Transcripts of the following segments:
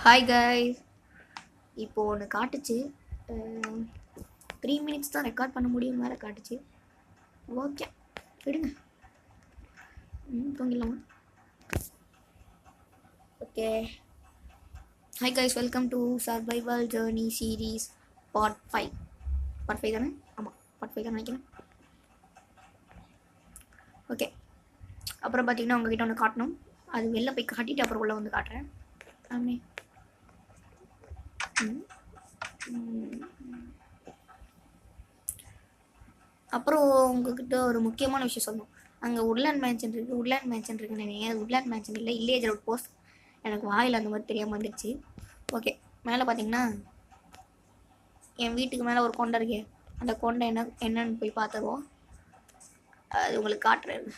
Hi guys. இப்போ ஒன்று காட்டுச்சு. 3 minutes தான் ரெக்கார்ட் பண்ண முடியும் மேலே காட்டுச்சு. ஓகே விடுங்க, தூங்கிடலாமா? Okay. Hi guys, welcome to survival journey series part 5. Part 5 தானே? ஆமாம், பார்ட் 5 தான் நினைக்கிறேன். ஓகே, அப்புறம் பார்த்தீங்கன்னா உங்ககிட்ட ஒன்று காட்டணும். அது வெளில போய் காட்டிட்டு அப்புறம் உள்ளே வந்து காட்டுறேன். ஆமே. அப்புறம் உங்ககிட்ட ஒரு முக்கியமான விஷயம் சொல்லணும். அங்கே உட்லேண்ட் மேன்ஷன் இருக்குன்னு நினைக்கிறேன். அது உட்லேண்ட் மேன்ஷன் இல்லை, இல்லேஜ் ரோட் போஸ்ட். எனக்கு வாயில் அந்த மாதிரி தெரியாமல் வந்துடுச்சு. ஓகே, மேலே பார்த்தீங்கன்னா என் வீட்டுக்கு மேலே ஒரு கொண்டை இருக்கே, அந்த கொண்டை என்னன்னு போய் பார்த்துருவோம். அது உங்களுக்கு காட்டுறேன்.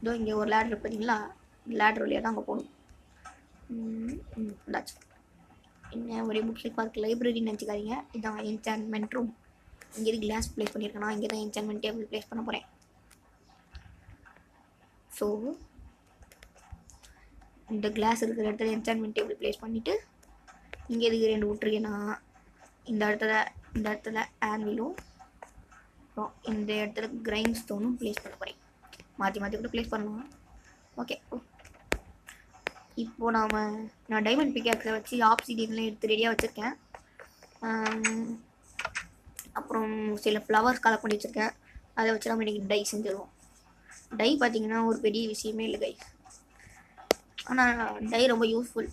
இதோ இங்கே ஒரு லேட்ரு பார்த்தீங்களா? லேட்ரு வழியாக தான் அங்கே போகணும். இந்தாச்சு. என்ன ஒரே புக் ஷெல்ஃப் பார்க் லைப்ரரின்னு நினச்சிக்காதீங்க. இதான் என்சான்மெண்ட் ரூம். இங்கே இது கிளாஸ் ப்ளேஸ் பண்ணியிருக்கேன். நான் இங்கே தான் என்சான்மெண்ட் டேபிள் ப்ளேஸ் பண்ண போகிறேன். ஸோ இந்த கிளாஸ் இருக்கிற இடத்துல என்சான்மெண்ட் டேபிள் ப்ளேஸ் பண்ணிவிட்டு இங்கே இதுக்கு 2 விட்டுருக்கேன்னா இந்த இடத்துல ஆன்விலும் அப்புறம் இந்த இடத்துல கிரைண்ட் ஸ்டோனும் ப்ளேஸ் பண்ண போகிறேன். மாற்றி கூட ப்ளேஸ் பண்ணலாம். ஓகே, இப்போது நான் டைமண்ட் பிக்காக்ஸை வச்சு ஆப்சிடியன்லாம் எடுத்து ரெடியாக வச்சுருக்கேன். அப்புறம் சில ஃப்ளவர்ஸ் கலெக்ட் பண்ணி வச்சுருக்கேன். அதை வச்சு நம்ம இன்றைக்கி டை செஞ்சிடுவோம். டை பார்த்திங்கன்னா ஒரு பெரிய விஷயமே இல்லை கைஸ், ஆனால் டை ரொம்ப யூஸ்ஃபுல்.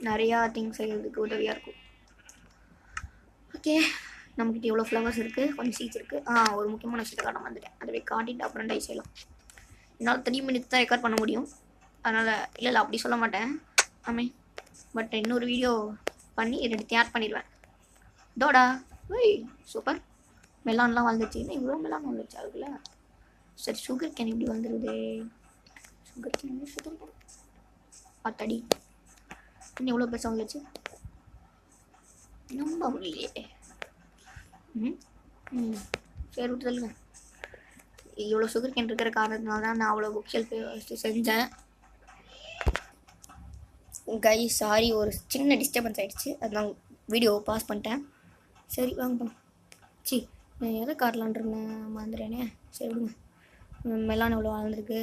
நிறையா திங்ஸ் செய்கிறதுக்கு உதவியாக இருக்கும். ஓகே, நம்மக்கிட்ட எவ்வளோ ஃப்ளவர்ஸ் இருக்குது, கொஞ்சம் சீட்ஸ் இருக்குது. ஒரு முக்கியமான விஷயத்தை காட்ட வந்துட்டேன். அதை போய் காட்டிட்டு அப்புறம் டை செய்யலாம். என்னால் 3 மினிட்ஸ் தான் ரெக்கார்ட் பண்ண முடியும். அதனால் இல்லை அப்படி சொல்ல மாட்டேன் பட் இன்னொரு வீடியோ பண்ணி 2 ஆட் பண்ணிடுவேன். தோடா ஓய் சூப்பர், மெலான்லாம் வளர்ந்துச்சு. இன்னும் இவ்வளோ மெலான் வந்துருச்சு அதுக்குள்ள. சரி, சுகர் கேன் இப்படி வந்துடுது. சுகர் கேன் பார்த்தடி இன்னும் எவ்வளோ பெருசாக வந்துச்சு, நம்ப முடியலையே. சரி விட்டுதல்லுங்க. இவ்வளோ சுகர் கேன் இருக்கிற காரணத்தினால தான் நான் அவ்வளோ புக் ஷெல்ஃப் செஞ்சேன். கைஸ் சாரி, ஒரு சின்ன டிஸ்டர்பன்ஸ் ஆகிடுச்சு, அதெல்லாம் வீடியோ பாஸ் பண்ணிட்டேன். சரி வாங்க போகலாம். நான் எதை காட்டலான் இருந்தேன் மறந்துடுறேனே. சரி விடுங்க. மெலான் எவ்வளோ வளர்ந்துருக்கு.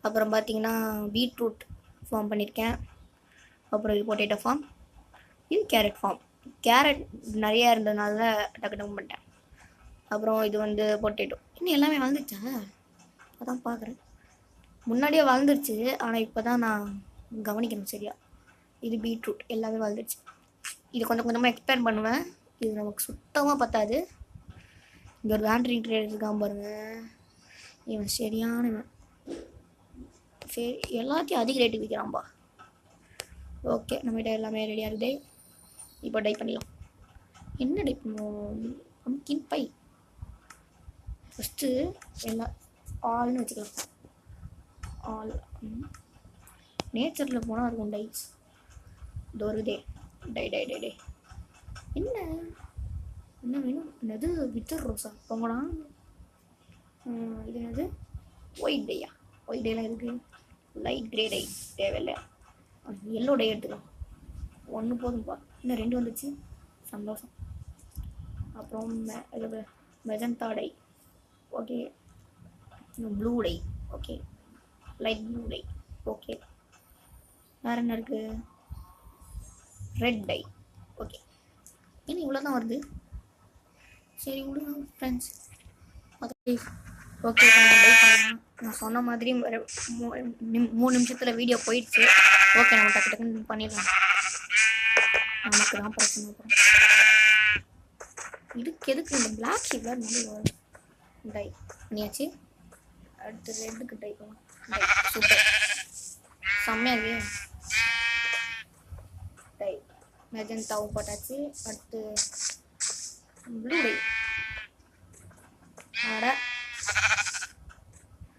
அப்புறம் பார்த்தீங்கன்னா பீட்ரூட் ஃபார்ம் பண்ணியிருக்கேன். அப்புறம் இது பொட்டேட்டோ ஃபார்ம், இது கேரட் ஃபார்ம். கேரட் நிறையா இருந்ததுனால டக்கு பண்ணிட்டேன். அப்புறம் இது வந்து பொட்டேட்டோ. இன்னும் எல்லாமே வளர்ந்துச்சா? அதான் பார்க்குறேன். முன்னாடியே வளர்ந்துருச்சு, ஆனால் இப்போ தான் நான் கவனிக்கணும் சரியா. இது பீட்ரூட் எல்லாமே வளர்ந்துருச்சு. இது கொஞ்சம் கொஞ்சமாக எக்ஸ்பேண்ட் பண்ணுவேன். இது நமக்கு சுத்தமாக பத்தாது. இங்கே ஒரு வேண்ட்ரிங் ட்ரேட் இருக்கான் பாருங்க, இவன் சரியானவன். சரி, எல்லாத்தையும் அதிக ரேட்டுக்கு விற்கிறான்பா. ஓகே, நம்மகிட்ட எல்லாமே ரெடியாக இருக்குது. இப்போ டை பண்ணிடலாம். என்ன டை பண்ணுவோம்? பம்ப்கின் பை ஃபஸ்ட்டு எல்லாம் ஆல்னு வச்சுக்கலாம். ஆல் நேச்சரில் போனால் இருக்கும் டைஸ். டோருதே டை டை டை டை என்ன வேணும்? என்னது வித்தர் ரோஸா? பொங்கலாம். இது என்னது? White dia? ஒயிட் டைலாம் இருக்குது. லைட் கிரே டை தேவையில்லை. எல்லோ டை எடுத்துக்கலாம். 1 போதும்பா. இன்னும் 2 வந்துச்சு, சந்தோஷம். அப்புறம் magenta dye. Okay, blue dye. Okay, light blue dye. Okay, வேறு என்ன இருக்குது? Red tie. ஓகே, இன்னும் இவ்வளோ தான் வருது. சரி விடுங்க ஃப்ரெண்ட்ஸ். ஓகே, நான் டை பண்ணலாம். நான் சொன்ன மாதிரி 3 நிமிஷத்தில் வீடியோ போயிடுச்சு. ஓகே, நம்ம டக்குன்னு பண்ணிடலாம். நமக்கு தான் பிரச்சனை. எதுக்கு இந்த பிளாக் ஷீட் டை பண்ணியாச்சு. அடுத்து ரெட்டுக்கு டை பண்ணலாம். சூப்பர், செம்மையாக இருக்கு. டை மெஜந்தாவும் போட்டாச்சு. அடுத்து ப்ளூ டை.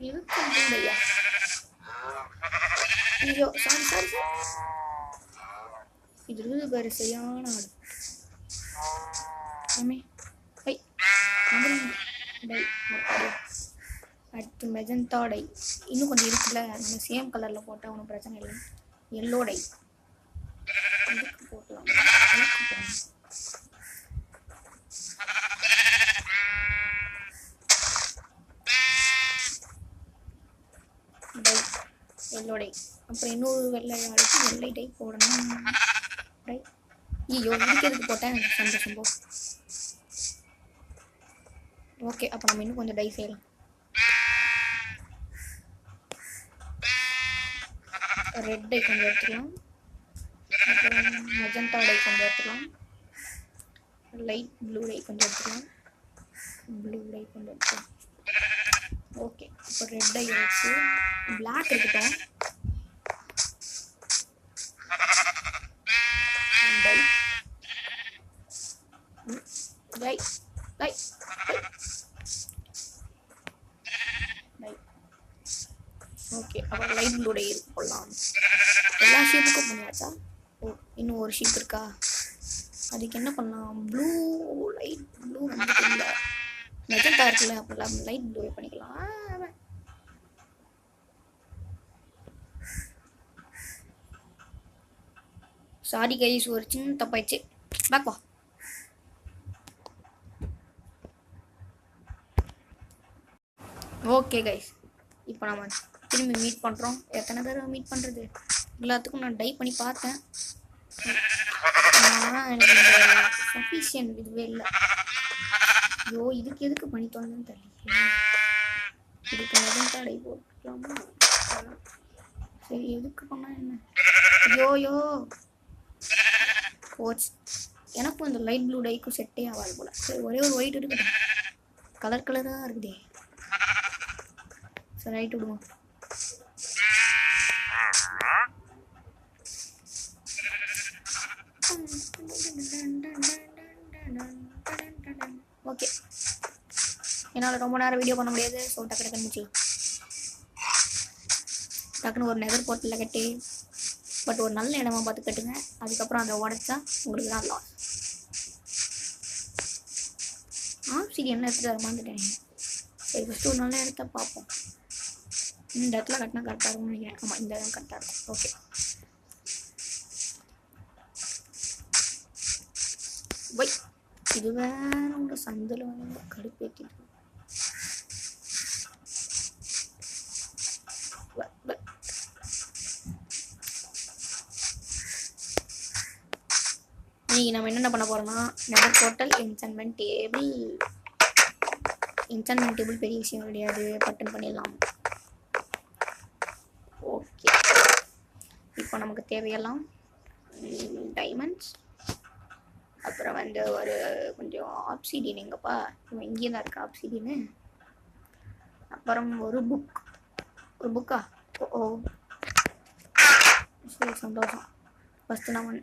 இதுக்கு ப்ளூ டையா? ஐயோ சாரி. இது இருக்குது பாரு, சரியான ஆடு. டை அடுத்து மெஜந்தா டை. இன்னும் கொஞ்சம் இருக்குல்ல, நம்ம சேம் கலரில் போட்டால் ஒன்றும் பிரச்சனை இல்லை. எல்லோ டை இதுக்கு போடலாம். Dye yellow dye. அப்புறம் இன்னொரு வெள்ளை அடிச்சு வெள்ளை டை போடணும். டை ஐயோ இதுக்கு போட்டேன் எனக்கு சந்தோஷம் போ. ஓகே, அப்போ நம்ம இன்னும் கொஞ்சம் டை செய்யலாம். ரெட் டை கொஞ்சம் எடுத்துக்கலாம். அப்புறம் மெஜந்தா டை கொஞ்சம் எடுத்துக்கலாம். லைட் ப்ளூ டை கொஞ்சம் எடுத்துக்கலாம். ப்ளூ டை கொஞ்சம் எடுத்துக்கலாம். ஓகே, இப்போ ரெட் டை வச்சு பிளாக் இருக்கட்டும். Dye dye dye dye. Okay, அப்புறம் லைட் ப்ளூ டை இருக்கு போடலாம். எல்லா ஷீப்புக்கும் பண்ணியாச்சா? ஓ, இன்னும் ஒரு ஷீப் இருக்கா? அதுக்கு என்ன பண்ணலாம்? ப்ளூ லைட் ப்ளூ வந்துட்டு இல்லை, மெஜந்தா இருக்குல்ல, அப்போல்லாம் லைட் ப்ளூவே பண்ணிக்கலாம். சாரி கைஸ், ஒரு சின்ன தப்பாயிடுச்சு. பேக் வா. ஓகே கைஸ், இப்போ நம்ம திரும்பி மீட் பண்ணுறோம். எத்தனை தடவை மீட் பண்ணுறது? எல்லாத்துக்கும் நான் டை பண்ணி பார்த்தேன், ஆனால் எனக்கு இந்த சஃபிஷியன்ட் இதுவே இல்லை. ஐயோ, இதுக்கு எதுக்கு பண்ணிட்டோன்னு தெரியல. இதுக்கு மெஜந்தா டை போட்டுக்கலாமா? சரி, எதுக்கு பண்ணா என்ன? ஐயோயோ போச்சு. எனக்கும் இந்த லைட் ப்ளூ டைக்கும் செட்டே ஆகாது போல. சரி, ஒரே ஒரு ஒயிட் இருக்குது, கலர் கலராக இருக்குதே. சரி, ரைட் விடுவோம். ஓகே, என்னால் ரொம்ப நேரம் வீடியோ பண்ண முடியாது. ஸோ டக்கு டக்குன்னு முடிச்சிடலாம். டக்குன்னு ஒரு நெதர் போர்ட்டில் கட்டி, பட் ஒரு நல்ல இடமா பார்த்து கட்டுங்க. அதுக்கப்புறம் அதை உடச்சா உங்களுக்கு தான் லாஸ். சரி, என்ன எடுத்துகிட்டு வர மாட்டேன். சரி, ஃபஸ்ட்டு ஒரு நல்ல இடத்த பார்ப்போம். இந்த இடத்துல கட்டினா கரெக்டாக இருக்கும்னு நினைக்கிறேன். ஆமாம், இந்த இடம் கரெக்டாக இருக்கும். Okay, bye. இது வேற உங்க சந்தில் வந்து கடுப்பேற்றிட்டு. இன்னைக்கு நம்ம என்னென்ன பண்ண போறோம்னா, நெதர் போர்ட்டல், என்சான்மென்ட் டேபிள். என்சான்மென்ட் டேபிள் பெரிய விஷயம் கிடையாது, பட்டன் பண்ணிடலாம். ஓகே, இப்போ நமக்கு தேவையெல்லாம் டைமண்ட்ஸ், அப்புறம் வந்து ஒரு கொஞ்சம் ஆப்சிடின். எங்கப்பா இங்கே தான் இருக்கு ஆப்சிடின்னு. அப்புறம் ஒரு புக்கா? ஓ சரி, சந்தோஷம். ஃபஸ்ட்டு நம்ம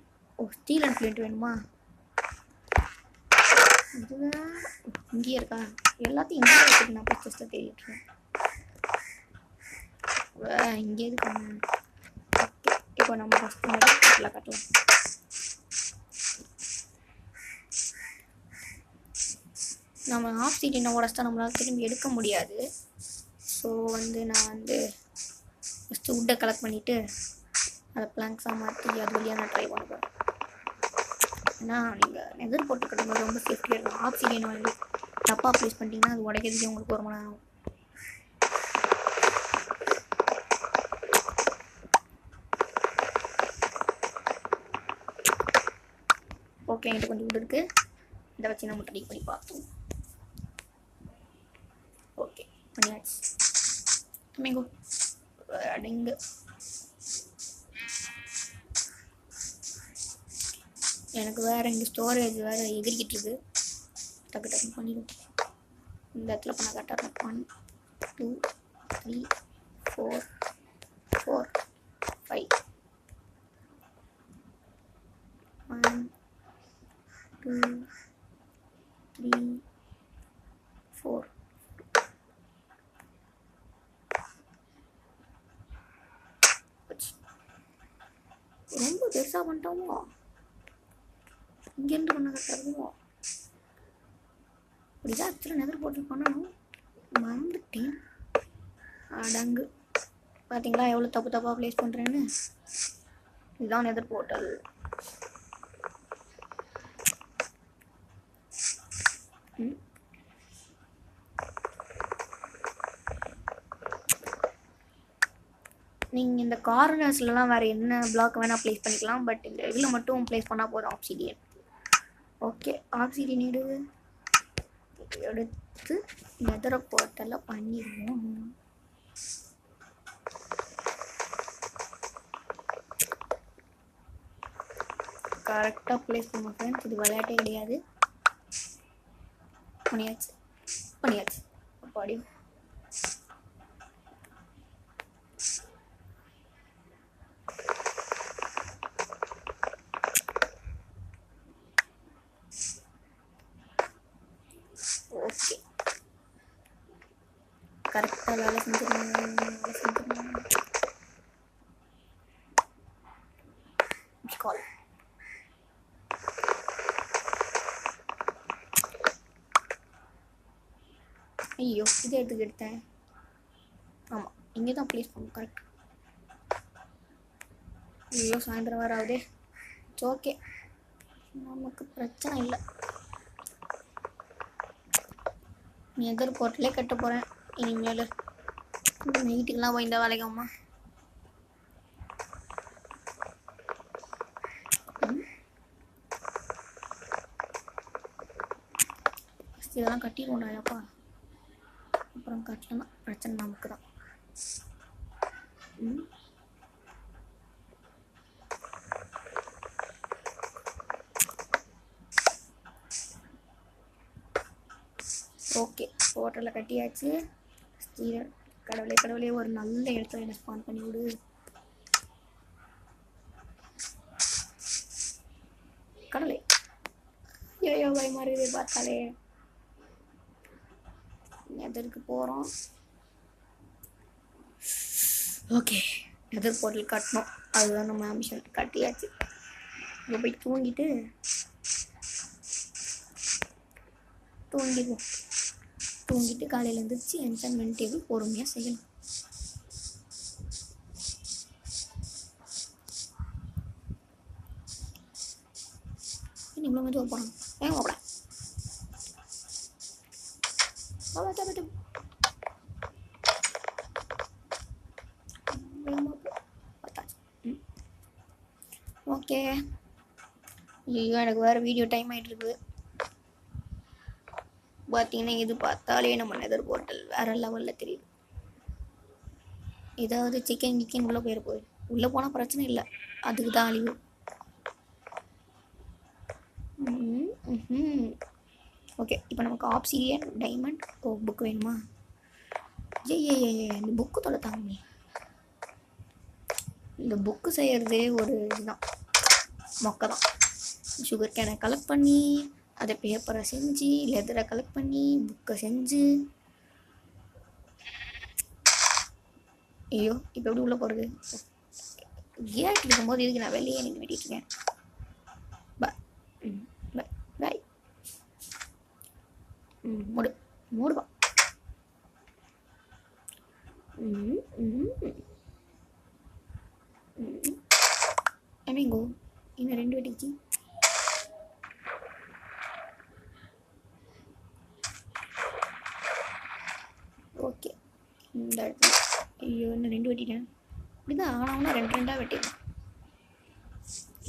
ஸ்டீல் அண்ட் பிளேட் வேணுமா? இது இங்கேயே இருக்கா? எல்லாத்தையும் இங்கேயே வச்சுட்டு நான் ஃபஸ்ட்டு தேடிட்டுருக்கேன். இங்கே இருக்காங்க. ஓகே, இப்போ நம்ம ஃபஸ்ட்டு நெதர் கட்டலாம். நம்ம ஆப்சிடினை உடச்சிட்டா நம்மளால் திரும்பி எடுக்க முடியாது. ஸோ வந்து நான் வந்து ஃபஸ்ட்டு வுட்டை கலெக்ட் பண்ணிவிட்டு அதை பிளாங்க்ஸாக மாற்றி அது வழியாக நான் ட்ரை பண்ணுவேன். ஏன்னா நீங்கள் நெதர் போட்டு கட்டும்போது ரொம்ப சேஃப்டியாக இருக்கும். ஆப்சிடியனை வந்து தப்பாக ப்ளேஸ் பண்ணிட்டீங்கன்னா அது உடைக்கிறதுக்கே உங்களுக்கு ஒரு மணி நேரம் ஆகும். ஓகே, என்கிட்ட கொஞ்சம் வுட் இருக்குது, இதை வச்சு நம்ம ட்ரை பண்ணி பார்த்தோம். ஓகே, பண்ணியாச்சு. மேங்கோ அடங்கு. எனக்கு வேறு இங்கே ஸ்டோரேஜ் வேறு எகிரிக்கிட்டு இருக்கு. டக்கு டக்குன்னு பண்ணிடும். இந்த இடத்துல பண்ண கரெக்டாக இருக்கும். 1 2 3 4 4 5 1 2 3 4. ரொம்ப பெருசாக பண்ணிட்டோமோ? இங்கேருந்து பண்ண கரெக்டாக இருக்குமோ? அப்படிதான் ஆக்சுவலாக நெதர் போர்ட்டல் பண்ணணும், மறந்துட்டேன். அடங்கு. பார்த்தீங்களா எவ்வளோ தப்பு தப்பாக ப்ளேஸ் பண்ணுறேன்னு. இதுதான் நெதர் போர்ட்டல். நீங்கள் இந்த கார்னர்ஸ்லாம் வேறு என்ன பிளாக் வேணால் ப்ளேஸ் பண்ணிக்கலாம். பட் இந்த இதில் மட்டும் ப்ளேஸ் பண்ணால் போதும் ஆப்சிடியன். ஓகே ஆப்சிடியன் எடுத்து நெதர் போர்ட்டலில் பண்ணிடுவோம். கரெக்டாக ப்ளேஸ் பண்ணுவோம் ஃப்ரெண்ட்ஸ். இது விளையாட்டே கிடையாது. பண்ணியாச்சு அப்பாடி. ஓகே கரெக்டாக வேலை செஞ்சிடணும். கால் ஐயோ இதை எடுத்தேன். ஆமாம் இங்கே தான் ப்ளேஸ் பண்ணும். கரெக்ட். ஐயோ சாயந்தரம் வேறு ஆகுதே. இட்ஸ் ஓகே நமக்கு பிரச்சனை இல்லை. நெதர் போர்ட்டலே கட்ட போகிறேன் இனிமேல். நைட்டுக்கெல்லாம் போய் இந்த வேலைக்காமா. இதெல்லாம் கட்டிடுவோம்டாப்பா. அப்புறம் கட்டலாம் பிரச்சனை நமக்கு தான். ஓகே போர்ட்டலில் கட்டியாச்சு. கடவுளே ஒரு நல்ல இடத்துல என்ன ஸ்பான் பண்ணி விடு. கடவுளே ஐயோ பயமா இருக்குது பார்த்தாலே. நெதருக்கு போகிறோம். ஓகே நெதர் போர்ட்டல் கட்டணும். அதுதான் நம்ம ஆம்பிஷன். கட்டியாச்சு. இங்கே போய் தூங்கிட்டு காலையில் எழுந்திரிச்சு என்சைன்மெண்ட் டேபிள் பொறுமையாக செய்யணும். இவ்வளோ மெதுவாக போகணும். ஏன் போகலாம். ஓகே ஐயோ எனக்கு வேறு வீடியோ டைம் ஆகிட்டு இருக்குது. பார்த்தீங்கன்னா இது பார்த்தாலே நம்ம நெதர் போர்ட்டல் வேறு லெவலில் தெரியுது. ஏதாவது சிக்கன் உள்ளே போயிட உள்ளே போனால் பிரச்சனை இல்லை. அதுக்கு தான் அழிவு. ஓகே இப்போ நமக்கு ஆப்சிடியன் டைமண்ட் புக் வேணுமா? இந்த புக்கு தொலைத்தாங்க. இந்த புக்கு செய்கிறதே ஒரு இதுதான் மொக்கை தான். சுகர் கேனை கலெக்ட் பண்ணி அதை பேப்பரை செஞ்சு லெதரை கலெக்ட் பண்ணி புக்கை செஞ்சு. ஐயோ இப்போ எப்படி உள்ளே போகிறது? கேட் இருக்கும்போது இதுக்கு நான் வெளியே நீங்கள் வெட்டிட்டுருக்கேன். பாய் மூடுவா. ஐமீங்கோ இன்னும் 2 வெட்டிச்சு. ஓகே இந்த இடத்துல ஐயோ இன்னும் 2 வெட்டிட்டேன். இப்படிதான் ஆனால் 2 வெட்டிடலாம்.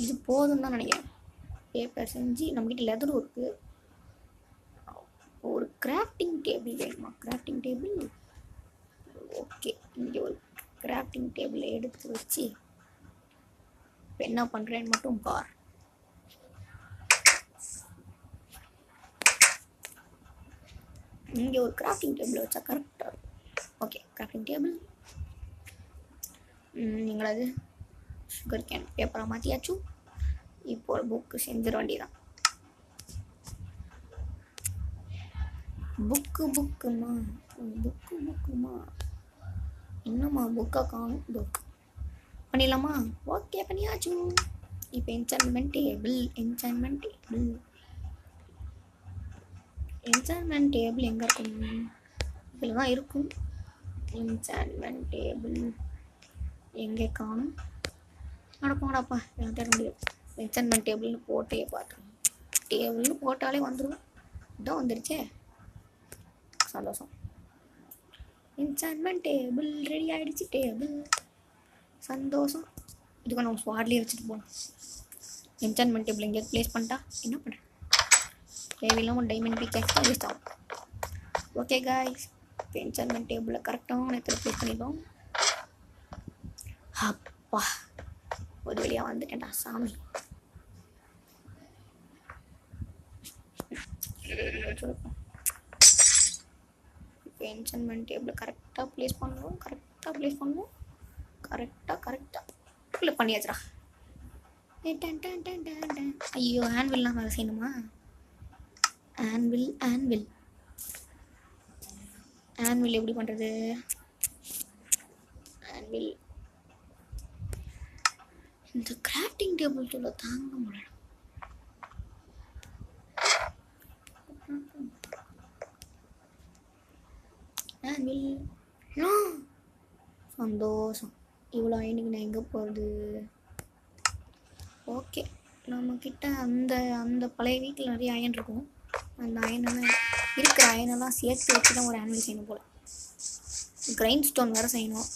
இது போதும் தான் நினைக்கிறேன். பேப்பர் செஞ்சு நம்மக்கிட்ட லெதரும் இருக்குது. ஒரு கிராஃப்டிங் டேபிள் வேணுமா? Grafting table okay. இங்கே ஒரு கிராஃப்டிங் டேபிளை எடுத்து வச்சு இப்போ என்ன பண்ணுறேன்னு மட்டும் பார். இங்கே ஒரு கிராஃப்டிங் டேபிள் வச்சா கரெக்டாக இருக்கும். ஓகே கிராஃப்டிங் டேபிள் நீங்களது சுகர் கேன் பேப்பராக மாற்றியாச்சும். இப்போ ஒரு புக்கு செஞ்சிட வேண்டியதான். புக்குமா என்னம்மா புக்கை காணும். புக் பண்ணிடலாமா? ஓகே பண்ணியாச்சும். இப்போ என்சான்மெண்ட் டேபிள் எங்கே இருக்கும்? இதில் தான் இருக்கும். என்சான்மெண்ட் டேபிள் எங்கே காணும்? நடப்போங்கடாப்பா, எனக்கு தேட முடியாது. என்சான்மெண்ட் டேபிள்னு போட்டே பார்த்தேன். டேபிள்னு போட்டாலே வந்துடும். இதான் வந்துருச்சே, சந்தோஷம். என்சான்மெண்ட் டேபிள் ரெடி ஆகிடுச்சு. டேபிள் சந்தோஷம். இதுக்கு நம்ம ஸ்வாட்லேயே வச்சுட்டு போகணும். என்சான்மெண்ட் டேபிள் எங்கேயாவது ப்ளேஸ் பண்ணிட்டா என்ன பண்ணுறேன்? தேவையில்லாமல் டைமண்ட் பிக் தான் வேஸ்ட் ஆகும். ஓகே காய்ஸ், இப்போ என்சான்மெண்ட் டேபிளில் கரெக்டான இடத்துல ப்ளேஸ் பண்ணிடுவோம். அப்பா, ஒரு வழியாக வந்துட்டேன்டா சாமி. இப்போ என்சான்மெண்ட் டேபிள் கரெக்டாக ப்ளேஸ் பண்ணுவோம். கரெக்டாக இல்லை பண்ணியாச்சுடா. ஐயோ, ஆன்வில்லாம் வேலை செய்யணுமா? ஆன்வில் எப்படி பண்ணுறது? ஆன்வில் இந்த கிராஃப்டிங் டேபிள் சொல்ல தாங்க முடியல. ஆன்வில் சந்தோஷம். இவ்வளோ ஐனுக்கு நான் எங்கே போகிறது? ஓகே, நம்மக்கிட்ட அந்த பழைய வீட்டில் நிறைய அயன் இருக்கும். அந்த அயனெல்லாம் இருக்கிற அயனெல்லாம் சேர்த்து வச்சு தான் ஒரு ஆன்வில் செய்யணும் போல். கிரைண்ட் ஸ்டோன் வேறு செய்யணும்.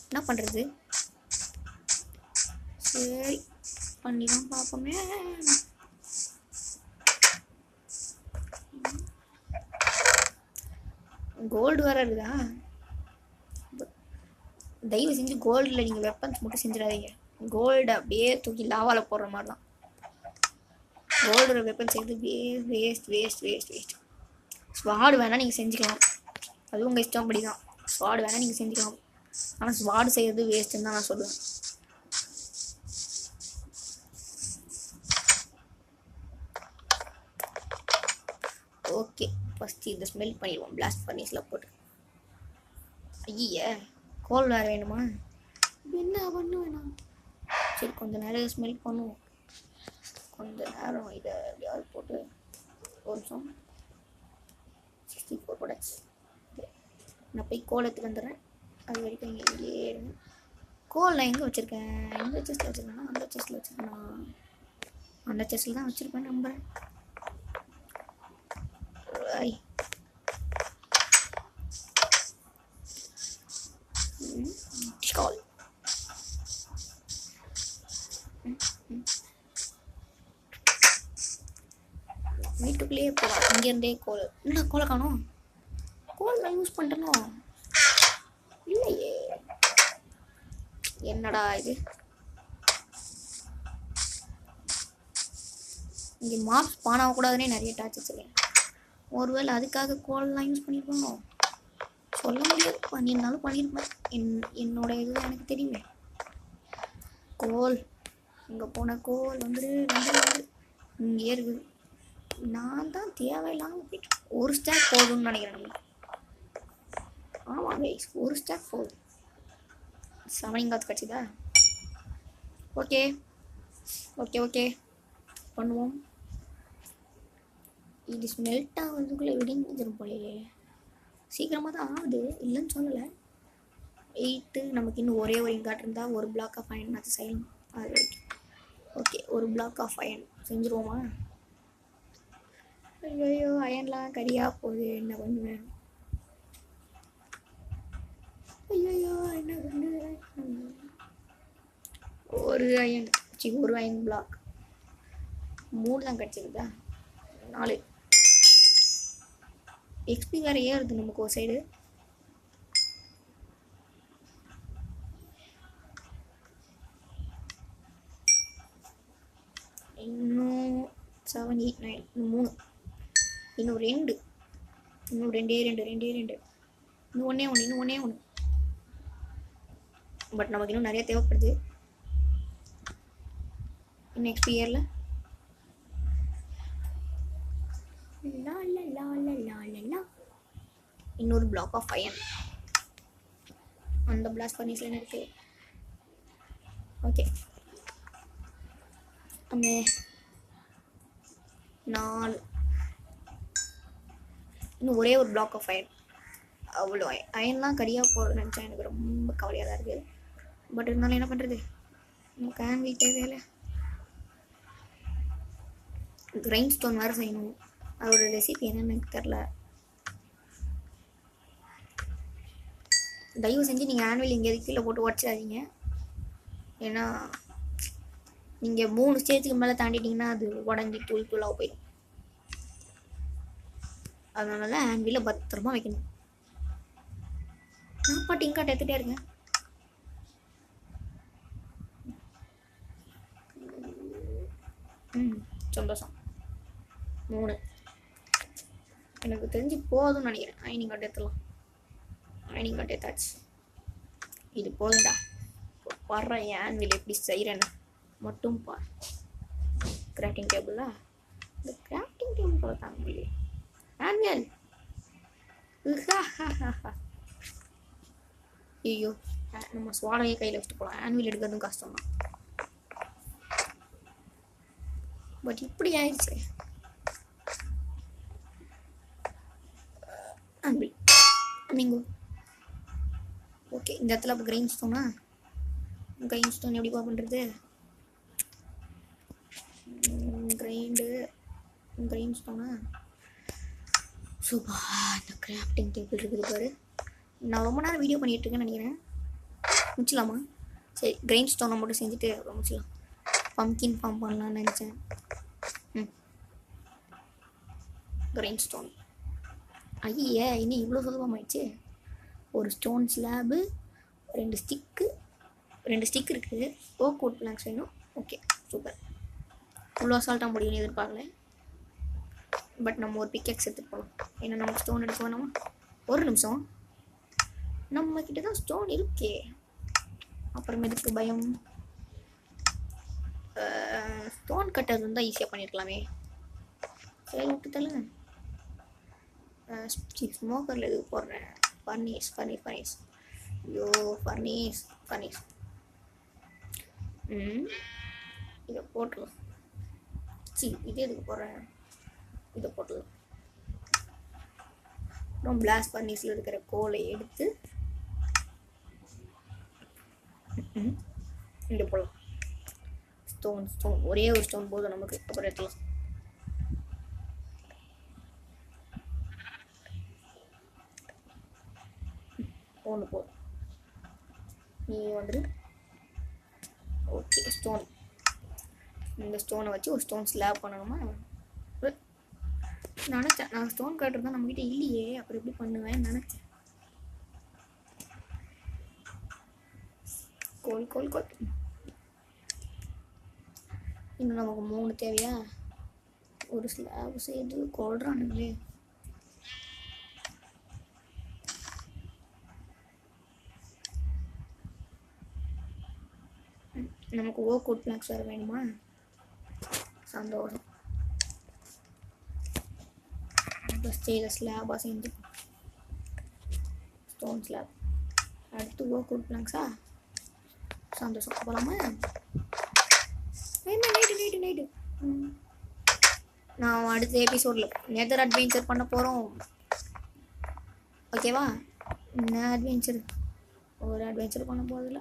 என்ன பண்ணுறது? சரி, பண்ணி தான் பார்ப்போமே. கோல்டு வேறு இருக்குதா? தயவு செஞ்சு கோல்டில் நீங்கள் வெப்பன்ஸ் மட்டும் செஞ்சிடாதீங்க. கோல்டு அப்படியே தூக்கி லாவாவில் போடுற மாதிரி தான். கோல்டோட வெப்பன் செய்கிறது வேஸ்ட். ஸ்வாடு வேணால் நீங்கள் செஞ்சுக்கலாம், அது உங்கள் இஷ்டப்படி தான். ஸ்வாடு வேணால் நீங்கள் செஞ்சுக்கலாம், ஆனால் ஸ்வாடு செய்கிறது வேஸ்ட்டுன்னு தான் நான் சொல்லுவேன். ஓகே, ஃபஸ்ட்டு இதை ஸ்மெல் பண்ணிடுவோம் பிளாஸ்ட் ஃபர்னேஸில் போட்டு. ஐயே, கோல் வேறு வேணுமா? என்ன பண்ணுவேண்ணா? சரி, கொஞ்சம் நேரம் ஸ்மெல் பண்ணுவோம். கொஞ்சம் நேரம் இதை எப்படியாவது போட்டு ஒரு நிமிஷம். 64 ப்ராடக்ட்ஸ். நான் போய் கோல் எடுத்துட்டு வந்துடுறேன். அது வரைக்கும் இங்கேயே இருங்க. கோல் நான் எங்கே வச்சுருக்கேன்? எந்த செஸ்ட்டில் வச்சுருக்கேன்னா அந்த செஸ்ட்டில் வச்சுருக்கேன். அந்த செஸ்ட்டில் தான் வச்சுருப்பேன் நம்புகிறேன். கால் வீட்டுக்குள்ளேயே போகலாம். இங்கேருந்தே கோல். என்ன கோலை காணும்? கோல் நான் யூஸ் பண்ணுறனோ இல்லையே. என்னடா இது? இங்கே மாப்ஸ் பானாகக்கூடாதுன்னே நிறைய டார்ச் வச்சுருக்கேன். ஒருவேளை அதுக்காக கோல்லாம் யூஸ் பண்ணியிருக்கோம் சொல்ல முடியாது. பண்ணியிருந்தாலும் பண்ணியிருப்பேன். என்னோட இதுதான் எனக்கு தெரியுமே. கோல் இங்கே போன கோல் வந்துடு இங்கே இருக்குது. நான் தான் தேவையில்லாமல் போயிட்டு ஒரு ஸ்டாக் போதும்னு நினைக்கிறேன். நம்மளுக்கு ஆமாம் கைஸ், ஒரு ஸ்டாக் போதும். 7 கிடச்சிதா? ஓகே பண்ணுவோம். இது ஸ்மெல்ட் ஆகிறதுக்குள்ளே விடிஞ்சிடும் போலையே. சீக்கிரமாக தான் ஆகுது, இல்லைன்னு சொல்லலை. 8 நமக்கு இன்னும் ஒரே ஒரு இங்காட் இருந்தால் ஒரு பிளாக் ஆஃப் அயன் அது செய்யணும். அது வரைக்கும் ஓகே, ஒரு பிளாக் ஆஃப் அயன் செஞ்சுருவோமா? ஐயோ, அயன்லாம் கரியாக போகுது, என்ன பண்ணுவேன்? ஐயோ, என்ன பண்ணுவேன்? ஒரு அயன் பிளாக் 3 தான் கிடச்சிருதா? 4 எக்ஸ்பி வேறு ஏறுது நமக்கு ஒரு சைடு. இன்னும் 7 8 9 3 இன்னும் 2 இன்னும் ரெண்டே ரெண்டு இன்னும் ஒன்றே ஒன்று. பட் நமக்கு இன்னும் நிறைய தேவைப்படுது. நெக்ஸ்ட் இயரில் இன்னொரு பிளாக் ஆஃப் அயன் அந்த பிளாஸ்ட் ஃபர்னேஸில் இருக்கு. ஓகே, அங்கே 4 இன்னும் ஒரே ஒரு பிளாக் ஆஃப் அயன். அவ்வளோ அயன்லாம் கரியாக போகிறதுன்னு நினச்சா எனக்கு ரொம்ப கவலையாக தான் இருக்குது. பட் இருந்தாலும் என்ன பண்ணுறது, நமக்கு ஆன்வில் தேவையில்ல. கிரைண்ட் ஸ்டோன் வேறு செய்யணும். அதோட ரெசிபி என்னன்னு எனக்கு தெரில. தயவு செஞ்சு நீங்கள் ஆன்வில் எங்கேயாவது கீழே போட்டு உடச்சிடாதீங்க. ஏன்னா நீங்கள் 3 ஸ்டேஜுக்கு மேலே தாண்டிட்டிங்கன்னா அது உடஞ்சி தூள் தூளாக போயிடும். அதனால ஆன்வில பத்திரமா வைக்கணும். நான் பாட்டு இங்காட்ட எடுத்துகிட்டே இருக்கேன். சந்தோஷம். 3 எனக்கு தெரிஞ்சு போதும்னு நினைக்கிறேன். ஐனிங் காட்டு எடுத்துலாம். ஐனிங் காட்டு எடுத்தாச்சு. இது போதும்டா. வர்ற ஆன்வில் எப்படி செய்கிறேன்னு மட்டும் பார். கிராஃப்டிங் டேபிளா? இந்த கிராஃப்டிங் டேபிள் பார்த்தாங்க முடியல. ஆன்வில் ஐயோ, நம்ம ஸ்வாலையே கையில் வச்சுட்டு போகலாம். ஆன்வில் எடுக்கிறதும் கஷ்டம் தான். பட் இப்படி ஆயிடுச்சு. ஆன்வில் நீங்கள் ஓகே. இந்த இடத்துல அப்போ கிரைண்ட் ஸ்டோனா? கிரைண்ட் ஸ்டோன் எப்படிப்பா பண்ணுறது? கிரைண்ட் ஸ்டோனா? சூப்பா. இந்த கிராஃப்டிங் டேபிள் இருக்குது பாரு. நான் ரொம்ப நேரம் வீடியோ பண்ணிகிட்டு இருக்கேன்னு நினைக்கிறேன். முடிச்சலாமா? சரி, கிரைண்ட் ஸ்டோனை மட்டும் செஞ்சுட்டு அப்புறம் முடிச்சலாம். பம்கின் ஃபார்ம் பண்ணலான்னு நினச்சேன். Grind stone. ஐயே, இன்னும் இவ்வளோ சுலபமாயிடுச்சு. ஒரு ஸ்டோன் ஸ்லாபு, 2 ஸ்டிக் இருக்குது. ஓக் வுட் பிளாங்க்ஸ் வேணும். Okay, super. இவ்வளோ அசால்ட்டாக முடியும்னு எதிர்பார்க்கல. பட் நம்ம ஒரு பிக்கெக்ஸ் எடுத்துகிட்டு போகலாம். ஏன்னா நமக்கு ஸ்டோன் எடுக்க வேணாமா? ஒரு நிமிஷம், நம்ம கிட்ட தான் ஸ்டோன் இருக்கே, அப்புறம் எதுக்கு பயம்? ஸ்டோன் கட்டர் இருந்தால் ஈஸியாக பண்ணியிருக்கலாமே. சரி, விட்டு தள்ளுங்க. ஸ்மோக்கரில் எதுக்கு போடுறேன்? ஃபர்னீஸ். ஐயோ, ஃபர்னீஸ். இதை போட்டுடலாம். இது எதுக்கு போடுறேன்? இதை போட்டுடலாம். அப்புறம் பிளாஸ்ட் ஃபர்னீஸில் இருக்கிற கோலை எடுத்து இங்கே போடலாம். ஸ்டோன் ஒரே ஒரு ஸ்டோன் போதும் நமக்கு. அப்புறம் எடுத்துலாம். ஒன்று போதும். நீ வந்துடு. Okay, stone. இந்த ஸ்டோனை வச்சு ஒரு ஸ்டோன் ஸ்லாப் பண்ணணுமா? நினச்சேன் நான் ஸ்டோன் கட்டர் தான் நம்மகிட்ட இல்லையே, அப்புறம் எப்படி பண்ணுவேன் நினச்சேன். கோல். இன்னும் நமக்கு 3 தேவையா? ஒரு ஸ்லாப் செய்து கொள்றானுங்களே. நமக்கு ஓக் வுட் பிளாங்க்ஸ் வேறு வேணுமா? சந்தோஷம். ஃபஸ்ட்டு இதை ஸ்லாபாக செஞ்சு ஸ்டோன் ஸ்லாப், அடுத்து ஓக் வுட் பிளாங்க்ஸா? சந்தோஷம். போகலாமா? நைட்டு நான் அடுத்த எபிசோடில் நெதர் அட்வென்ச்சர் பண்ண போகிறோம். ஓகேவா? என்ன அட்வென்ச்சர்? ஒரு அட்வென்ச்சர் பண்ண போகிறதில்ல.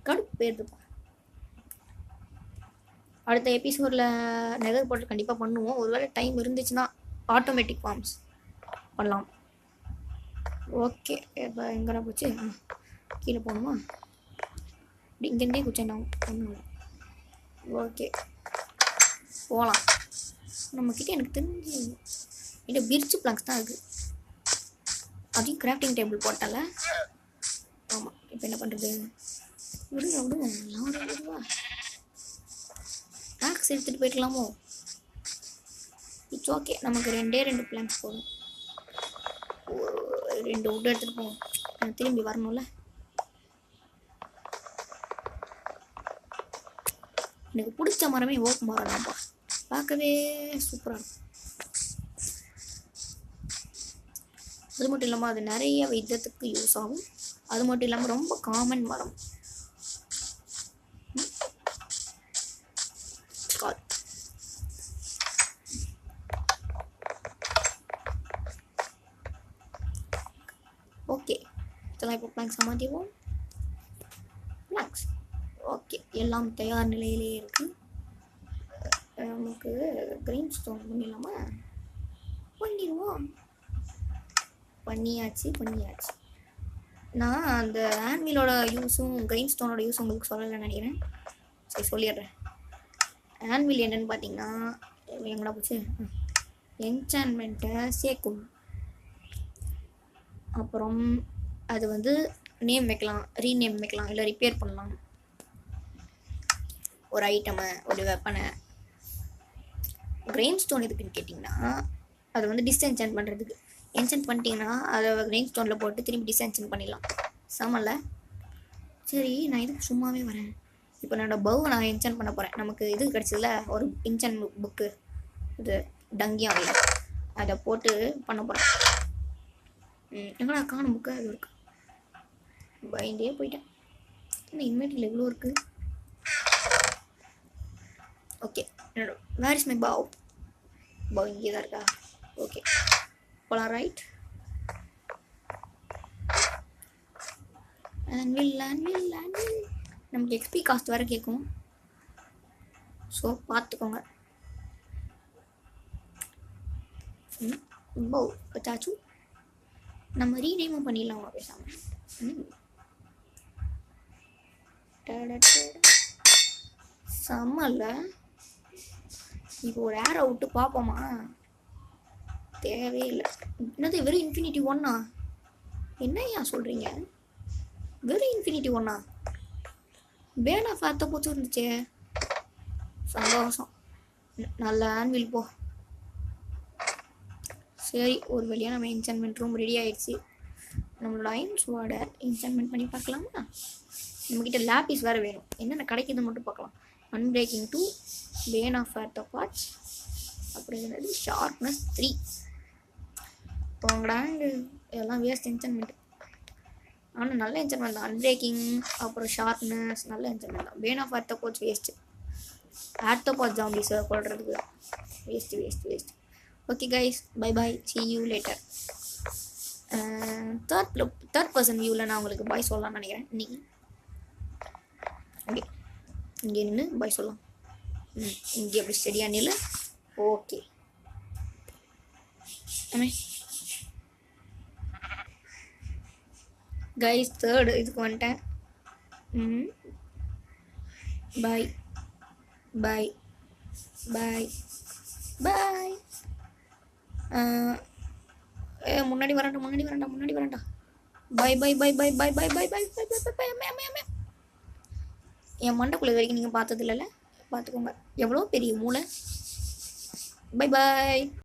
கடுப்பு ஏறுதுப்பா. அடுத்த எபிசோடில் நெதர் போர்ட்டல் கண்டிப்பாக பண்ணுவோம். ஒருவேளை டைம் இருந்துச்சுன்னா ஆட்டோமேட்டிக் ஃபார்ம்ஸ் பண்ணலாம். ஓகே, இப்போ எங்கடா போச்சு? கீழே போகணுமா? இப்படி இங்கேருந்தே குச்சேன் நான் ஒன்றும். ஓகே, போகலாம். நம்மக்கிட்ட எனக்கு தெரிஞ்சு இது பிரிட்ஜ் பிளாங்க்ஸ் தான் இருக்குது. அதையும் கிராஃப்டிங் டேபிள் போட்டால. ஆமாம், இப்போ என்ன பண்ணுறது? விடுங்க ஆக்ஸ் எடுத்துகிட்டு போய்க்கலாமோ? இட்ஸ் ஓகே, நமக்கு 2 பிளாங்க்ஸ் போதும். 2 வுட் எடுத்துகிட்டு போவோம். திரும்பி வரணும்ல. எனக்கு பிடிச்ச மரமே ஓக் மரம் தான்ப்பா. பார்க்கவே சூப்பராக இருக்கும். அது மட்டும் இல்லாமல் அது நிறைய விதத்துக்கு யூஸ் ஆகும். அது மட்டும் இல்லாமல் ரொம்ப காமன் மரம். இதெல்லாம் இப்போ பிளாங்க்ஸை மாற்றிடுவோம். பிளாங்க்ஸ் ஓகே, எல்லாம் தயார் நிலையிலே இருக்குது. நமக்கு கிரீன் ஸ்டோன் பண்ணிடலாமா? பண்ணிடுவோம். பண்ணியாச்சு. நான் அந்த ஆன்விலோட யூஸும் கிரீன் ஸ்டோனோட யூஸும் உங்களுக்கு சொல்லலைன்னு நினைக்கிறேன். சரி சொல்லிடுறேன். ஆன்வில் என்னென்னு பார்த்தீங்கன்னா எங்கடா போச்சு, என்சான்மெண்ட்டை சேர்க்கும். அப்புறம் அது வந்து நேம் வைக்கலாம், ரீநேம் வைக்கலாம், இல்லை ரிப்பேர் பண்ணலாம் ஒரு ஐட்டமை, ஒரு வெப்பனை. கிரெயின் ஸ்டோன் எதுக்குன்னு கேட்டிங்கன்னா அது வந்து டிஸ்என்சான்ட் பண்ணுறதுக்கு. என்சான்ட் பண்ணிட்டீங்கன்னா அதை கிரெயின் ஸ்டோனில் போட்டு திரும்பி டிஸ்என்சான்ட் பண்ணிடலாம். சமல்ல? சரி, நான் இதுக்கு சும்மாவே வரேன். இப்போ என்னோடய பவுவை நான் என்சான்ட் பண்ண போகிறேன். நமக்கு இது கிடச்சதில்ல ஒரு என்சான்ட் புக்கு, இது டங்கியாவில், அதை போட்டு பண்ண போகிறேன். எங்கடா காணும் புக்கு? அது இருக்கு. பயந்தே போயிட்டேன். என்ன இன்வெர்ட்டில் எவ்வளோ இருக்குது? Okay, where is my bow? Bow இங்கே தான் இருக்கா? ஓகே, போலாம். ரைட். ஆன்வில் நமக்கு எக்ஸ்பி காஸ்ட் வேறு கேட்கும், ஸோ பார்த்துக்கோங்க. பவ் வச்சாச்சு. நம்ம ரீநேமும் பண்ணிடலாம் பேசாமல். செம்மல்ல? இப்போ ஒரு ஏரை விட்டு பார்ப்போமா? தேவையில்லை. என்னது வெறும் இன்ஃபினிட்டி ஒன்னா? என்னையா சொல்கிறீங்க? வெறும் இன்ஃபினிட்டி ஒன்னா? பேனா ஃபேத்த போச்சு இருந்துச்சே. சந்தோஷம். நல்ல ஆன்வில் போ. சரி, ஒரு வழியாக நம்ம என்சான்மெண்ட் ரூம் ரெடி ஆகிடுச்சு. நம்மளோட அயன் ஸ்வார்டை என்சான்மெண்ட் பண்ணி பார்க்கலாமா? நம்மக்கிட்ட லேபிஸ் வேறு வேணும். என்னென்ன கிடைக்குதுன்னு மட்டும் பார்க்கலாம். Unbreaking 2, bane of arthropods, அப்படிங்கிறது ஷார்ப்னஸ் 3. இப்போ உங்களாங்க இதெல்லாம் வேஸ்ட் என்சான்மெண்ட். ஆனால் நல்ல என்சான்மெண்ட் தான். அன்பிரேக்கிங் அப்புறம் ஷார்ப்னஸ் நல்ல என்சான்மெண்ட் தான். Bane of arthropods waste. Arthropod ஜாம்பிஸை கொள்றதுக்கு தான். Waste. Okay guys, bye. see you later. Third person வியூவில் நான் உங்களுக்கு பாய் சொல்லலாம்னு நினைக்கிறேன் இன்னைக்கு. ஓகே, இங்கே நின்று பாய் சொல்லலாம். இங்கே எப்படி ஸ்டெடியாக நில்லு. ஓகே கைஸ், தேர்டு இதுக்கு வந்துட்டேன். பாய். முன்னாடி வரேன்டா. பை. என் மண்டைக்குள்ள வரைக்கும் நீங்கள் பார்த்தது இல்லைல்ல? பார்த்துக்கோங்க எவ்வளோ பெரிய மூளை. பை.